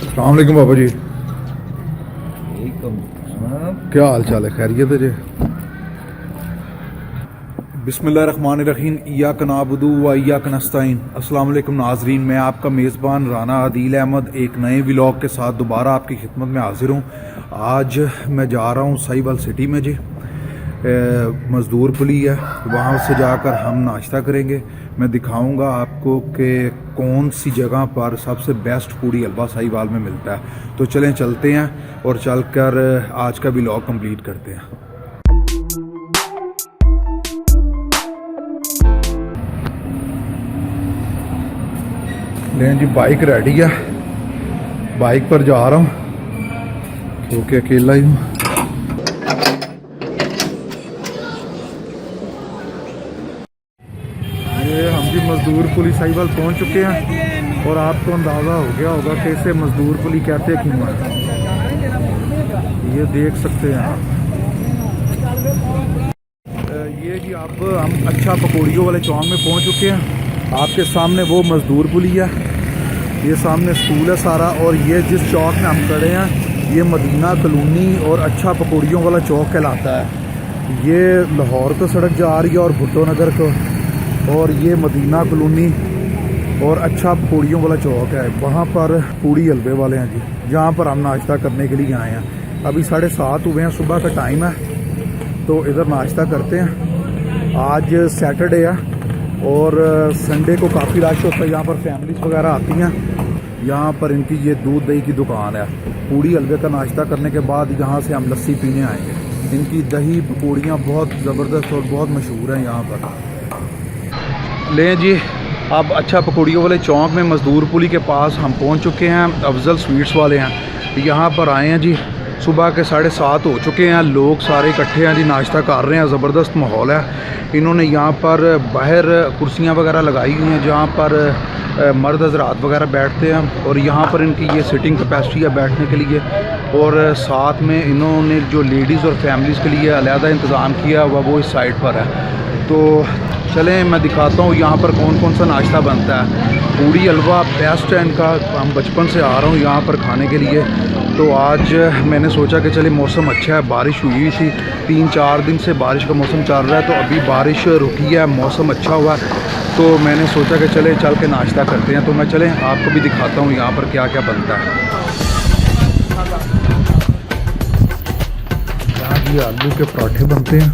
अस्सलाम वालेकुम बाबा जी। क्या हाल चाल है? खैरियत है जी? बिस्मिल्लाहिर्रहमानिर्रहीम। इय्याक नअबुदु व इय्याक नस्तईन। अस्सलाम वालेकुम नाजरीन, मैं आपका मेज़बान राना आदिल अहमद एक नए व्लॉग के साथ दोबारा आपकी खिदमत में हाजिर हूँ। आज मैं जा रहा हूँ साहिवाल सिटी में जी, मज़दूर पुली है, वहाँ से जाकर हम नाश्ता करेंगे। मैं दिखाऊंगा आपको कि कौन सी जगह पर सबसे बेस्ट पूड़ी हलवा साहिवाल में मिलता है। तो चलें चलते हैं और चलकर आज का व्लॉग कंप्लीट करते हैं। लें जी, बाइक रेडी है, बाइक पर जा रहा हूँ क्योंकि अकेला ही हूँ। हम जी मजदूर पुली साहिवाल पहुंच चुके हैं और आपको अंदाज़ा हो गया होगा कि इसे मजदूर पुली कहते हैं क्यों है। ये देख सकते हैं आप। ये जी अब हम अच्छा पकौड़ियों वाले चौक में पहुंच चुके हैं। आपके सामने वो मजदूर पुली है, ये सामने स्कूल है सारा, और ये जिस चौक में हम खड़े हैं ये मदीना कॉलोनी और अच्छा पकौड़ियों वाला चौक कहलाता है। ये लाहौर को सड़क जा रही है और भुट्टो नगर को, और ये मदीना कॉलोनी और अच्छा पकौड़ियों वाला चौक है। वहाँ पर पूड़ी हलवे वाले हैं जी, जहाँ पर हम नाश्ता करने के लिए आए हैं। अभी 7:30 हुए हैं, सुबह का टाइम है, तो इधर नाश्ता करते हैं। आज सैटरडे है और संडे को काफ़ी रश होता है, यहाँ पर फैमिलीज वगैरह आती हैं। यहाँ पर इनकी ये दूध दही की दुकान है। पूड़ी हलवे का नाश्ता करने के बाद यहाँ से हम लस्सी पीने आएंगे। इनकी दही पकौड़ियाँ बहुत ज़बरदस्त और बहुत मशहूर हैं यहाँ पर। लें जी, अब अच्छा पकौड़ियों वाले चौक में मज़दूर पुली के पास हम पहुंच चुके हैं। अफजल स्वीट्स वाले हैं, यहाँ पर आए हैं जी। सुबह के 7:30 हो चुके हैं, लोग सारे इकट्ठे हैं जी, नाश्ता कर रहे हैं, ज़बरदस्त माहौल है। इन्होंने यहाँ पर बाहर कुर्सियाँ वगैरह लगाई हुई हैं जहाँ पर मर्द हज़रात वगैरह बैठते हैं, और यहाँ पर इनकी ये सिटिंग कैपेसिटी है बैठने के लिए। और साथ में इन्होंने जो लेडीज़ और फैमिलीज़ के लिए अलहदा इंतज़ाम किया हुआ वो इस साइड पर है। तो चलें मैं दिखाता हूँ यहाँ पर कौन कौन सा नाश्ता बनता है। पूड़ी हलवा बेस्ट है इनका, हम बचपन से आ रहा हूँ यहाँ पर खाने के लिए। तो आज मैंने सोचा कि चले, मौसम अच्छा है, बारिश हुई थी, 3-4 दिन से बारिश का मौसम चल रहा है, तो अभी बारिश रुकी है, मौसम अच्छा हुआ है, तो मैंने सोचा कि चले चल के नाश्ता करते हैं। तो मैं चलें आपको भी दिखाता हूँ यहाँ पर क्या क्या बनता है। यहाँ भी आलू के पराठे बनते हैं,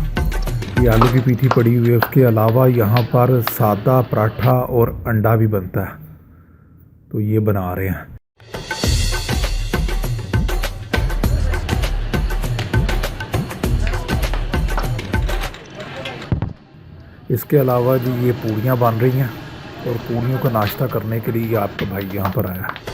ये आलू की पीठी पड़ी हुई है। उसके अलावा यहाँ पर सादा पराठा और अंडा भी बनता है, तो ये बना रहे हैं। इसके अलावा जी ये पूड़ियाँ बन रही हैं, और पूड़ियों का नाश्ता करने के लिए आपका भाई यहाँ पर आया है।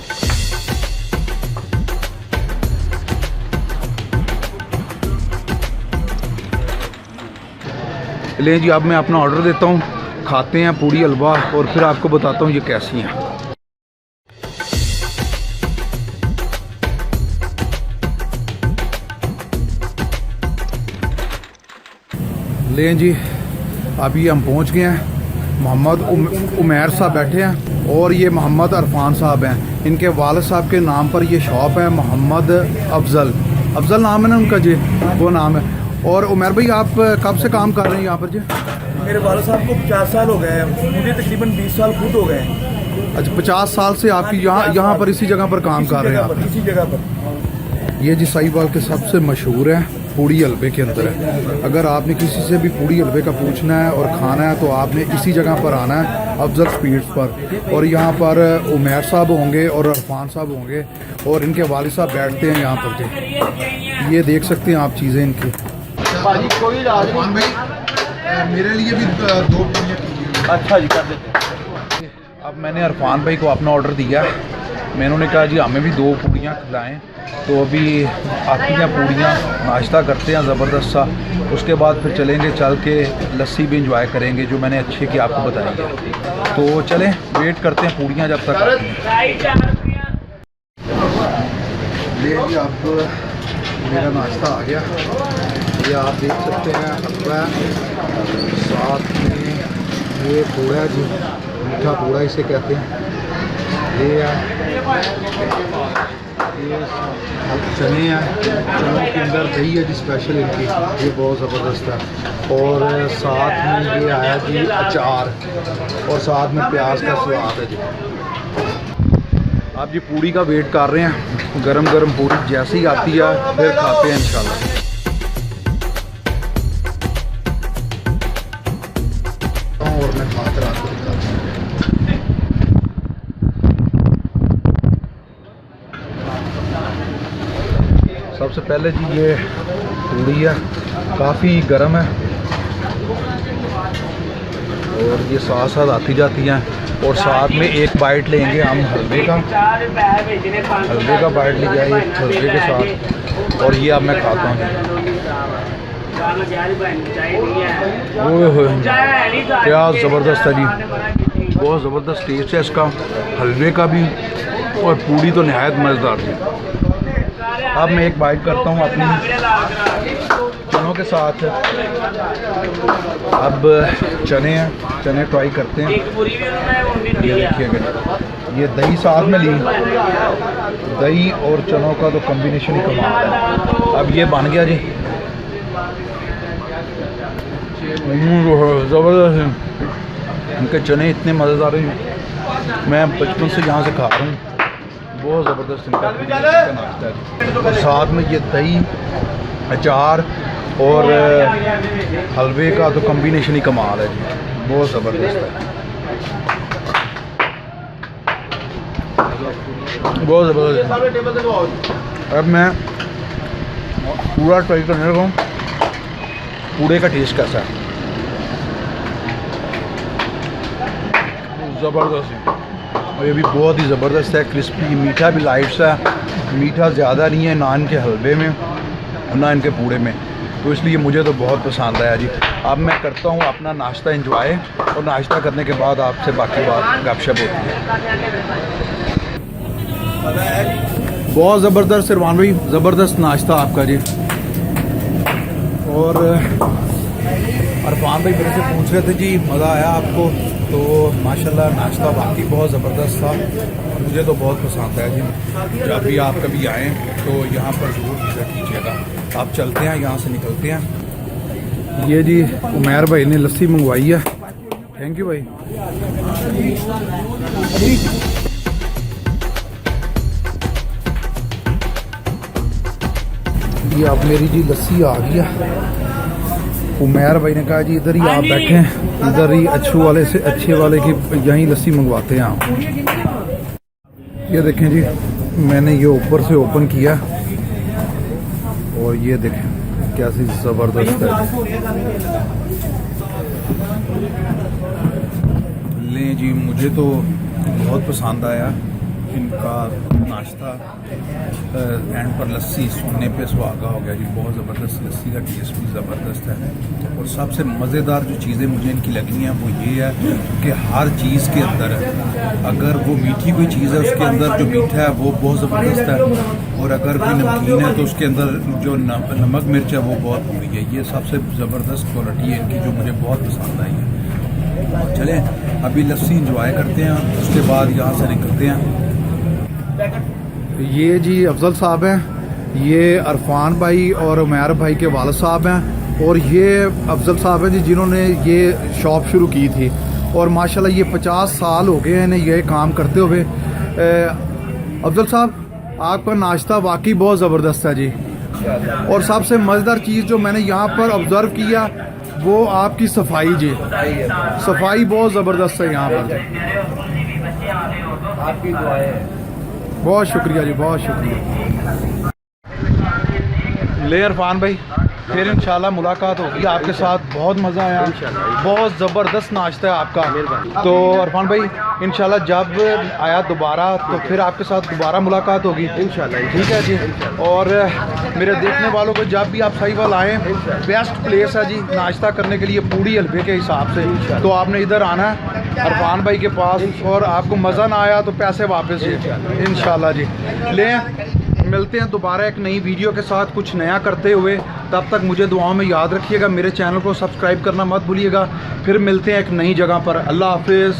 ले जी, अब मैं अपना ऑर्डर देता हूँ, खाते हैं पूड़ी हलवा और फिर आपको बताता हूँ ये कैसी हैं। लें जी, अभी हम पहुँच गए हैं। मोहम्मद उमैर साहब बैठे हैं और ये मोहम्मद अरफान साहब हैं। इनके वालिद साहब के नाम पर ये शॉप है, मोहम्मद अफजल नाम है ना उनका जी, वो नाम है। और उमर भाई, आप कब से काम कर रहे हैं यहाँ पर जी? मेरे वालिद साहब को 50 साल हो गए हैं, मुझे तकरीबन 20 साल खुद हो गए हैं। अच्छा, 50 साल से आपकी यहाँ पर इसी जगह पर काम कर रहे हैं आप? इसी जगह पर। ये जी साहिवाल के सबसे मशहूर है, पूड़ी हलवे के अंदर है। अगर आपने किसी से भी पूड़ी हलवे का पूछना है और खाना है तो आपने इसी जगह पर आना है, अफजल स्वीट्स पर। और यहाँ पर उमैर साहब होंगे और अरफान साहब होंगे, और इनके वालिद साहब बैठते हैं यहाँ पर जी। ये देख सकते हैं आप चीज़ें इनकी। मेरे लिए भी 2 पूड़ियाँ कीजिए। अच्छा जी, कर देते हैं। अब मैंने अरफान भाई को अपना ऑर्डर दिया, मैंने उन्हें कहा जी हमें भी 2 पूड़ियाँ खिलाएँ। तो अभी आती हैं पूड़ियाँ, नाश्ता करते हैं ज़बरदस्त सा, उसके बाद फिर चलेंगे, चल के लस्सी भी इंजॉय करेंगे जो मैंने अच्छे की आपको बताएंगे। तो चलें वेट करते हैं पूड़ियाँ जब तक आती हैं। ये जी अब मेरा नाश्ता आ गया, ये आप देख सकते हैं हलवा, साथ में ये पूड़ा जी, मीठा पूड़ा इसे कहते हैं। ये चने हैं, चनों के अंदर दही है जी स्पेशल इनकी, ये बहुत ज़बरदस्त है। और साथ में ये आया जी अचार, और साथ में प्याज का सलाद है जी। आप जी पूड़ी का वेट कर रहे हैं, गरम गरम पूड़ी जैसे ही आती है फिर खाते हैं इंशाल्लाह। और मैं खाकर आपको दिखाता हूँ। सबसे पहले जी ये पूड़ी है, काफ़ी गर्म है, और ये साथ साथ आती जाती हैं। और साथ में एक बाइट लेंगे हम हलवे का बाइट लिया है हलवे के साथ, और ये अब मैं खाता हूँ। ओह क्या ज़बरदस्त है जी, बहुत ज़बरदस्त टेस्ट है इसका, हलवे का भी और पूड़ी तो नहायत मज़ेदार थी। अब मैं एक बाइट करता हूँ अपनी चनों के साथ। अब चने हैं, चने ट्राई करते हैं। ये देखिएगा, ये दही साथ में ली, दही और चनों का तो कॉम्बिनेशन ही कमाल है। अब ये बन गया जी, ज़बरदस्त है। इनके चने इतने मज़ेदार हैं, मैं बचपन से यहाँ से खा रहा हूँ, बहुत ज़बरदस्त इनका नाश्ता है। और साथ में ये दही, अचार और हलवे का तो कॉम्बिनेशन ही कमाल है जी, बहुत ज़बरदस्त है, बहुत ज़बरदस्त। अब मैं पूरा ट्राई करने लगा हूँ पूड़े का टेस्ट कैसा है, ज़बरदस्त है। और ये भी बहुत ही ज़बरदस्त है, क्रिस्पी, मीठा भी लाइट सा है, मीठा ज़्यादा नहीं है ना इनके हलवे में ना इनके पूड़े में, तो इसलिए मुझे तो बहुत पसंद आया जी। अब मैं करता हूँ अपना नाश्ता एंजॉय, और नाश्ता करने के बाद आपसे बाकी बात गपशप होती है। बहुत ज़बरदस्त सिरवान भाई, ज़बरदस्त नाश्ता आपका जी। और अरफान भाई मेरे से पूछ रहे थे जी मज़ा आया आपको, तो माशाल्लाह नाश्ता बाकी बहुत ज़बरदस्त था, मुझे तो बहुत पसंद आया जी। जब भी आप कभी आएँ तो यहाँ पर ज़रूर विज़िट कीजिएगा। आप चलते हैं, यहाँ से निकलते हैं। ये जी उमैर भाई ने लस्सी मंगवाई है, थैंक यू भाई। ये अब मेरी जी लस्सी आ गई है। उमैर भाई ने कहा जी इधर ही आप बैठें, इधर ही अच्छे वाले की यहीं लस्सी मंगवाते हैं आप। ये देखें जी, मैंने ये ऊपर से ओपन किया और ये देखें कैसी ज़बरदस्त है। लें जी, मुझे तो बहुत पसंद आया इनका नाश्ता। एंड पर लस्सी सुनने पे सुहागा हो गया जी, बहुत ज़बरदस्त लस्सी का टेस्ट भी ज़बरदस्त है। और सबसे मज़ेदार जो चीज़ें मुझे इनकी लगनी हैं वो ये है कि हर चीज़ के अंदर अगर वो मीठी कोई चीज़ है उसके अंदर जो मीठा है वो बहुत ज़बरदस्त है, और अगर कोई नमकीन है तो उसके अंदर जो नमक मिर्च है वो बहुत पूरी है। ये सबसे ज़बरदस्त क्वालिटी है इनकी जो मुझे बहुत पसंद आई है। चलें अभी लस्सी इंजॉय करते हैं, उसके बाद यहाँ से निकलते हैं। ये जी अफजल साहब हैं, ये अरफान भाई और उमैर भाई के वालिद साहब हैं, और ये अफजल साहब हैं जी जिन्होंने ये शॉप शुरू की थी, और माशाल्लाह ये 50 साल हो गए हैं ये काम करते हुए। अफजल साहब आपका नाश्ता वाकई बहुत ज़बरदस्त है जी, और सबसे मज़ेदार चीज़ जो मैंने यहाँ पर ऑब्ज़र्व किया वो आपकी सफाई जी, सफाई बहुत ज़बरदस्त है यहाँ पर। आपकी दुआएं। बहुत शुक्रिया जी, बहुत शुक्रिया। ले इरफान भाई फिर इंशाल्लाह मुलाकात होगी आपके साथ। बहुत मज़ा आया, बहुत ज़बरदस्त नाश्ता है आपका। तो अरफान भाई इंशाल्लाह जब आया दोबारा तो फिर आपके साथ दोबारा मुलाकात होगी इंशाल्लाह। ठीक है जी। और मेरे देखने वालों को जब भी आप साहिवाल आएँ, बेस्ट प्लेस है जी नाश्ता करने के लिए पूड़ी हलवे के हिसाब से। तो आपने इधर आना है अरफान भाई के पास, और आपको मज़ा ना आया तो पैसे वापस जी इंशाल्लाह जी। लें, मिलते हैं दोबारा एक नई वीडियो के साथ कुछ नया करते हुए। तब तक मुझे दुआओं में याद रखिएगा, मेरे चैनल को सब्सक्राइब करना मत भूलिएगा। फिर मिलते हैं एक नई जगह पर। अल्लाह हाफिज़।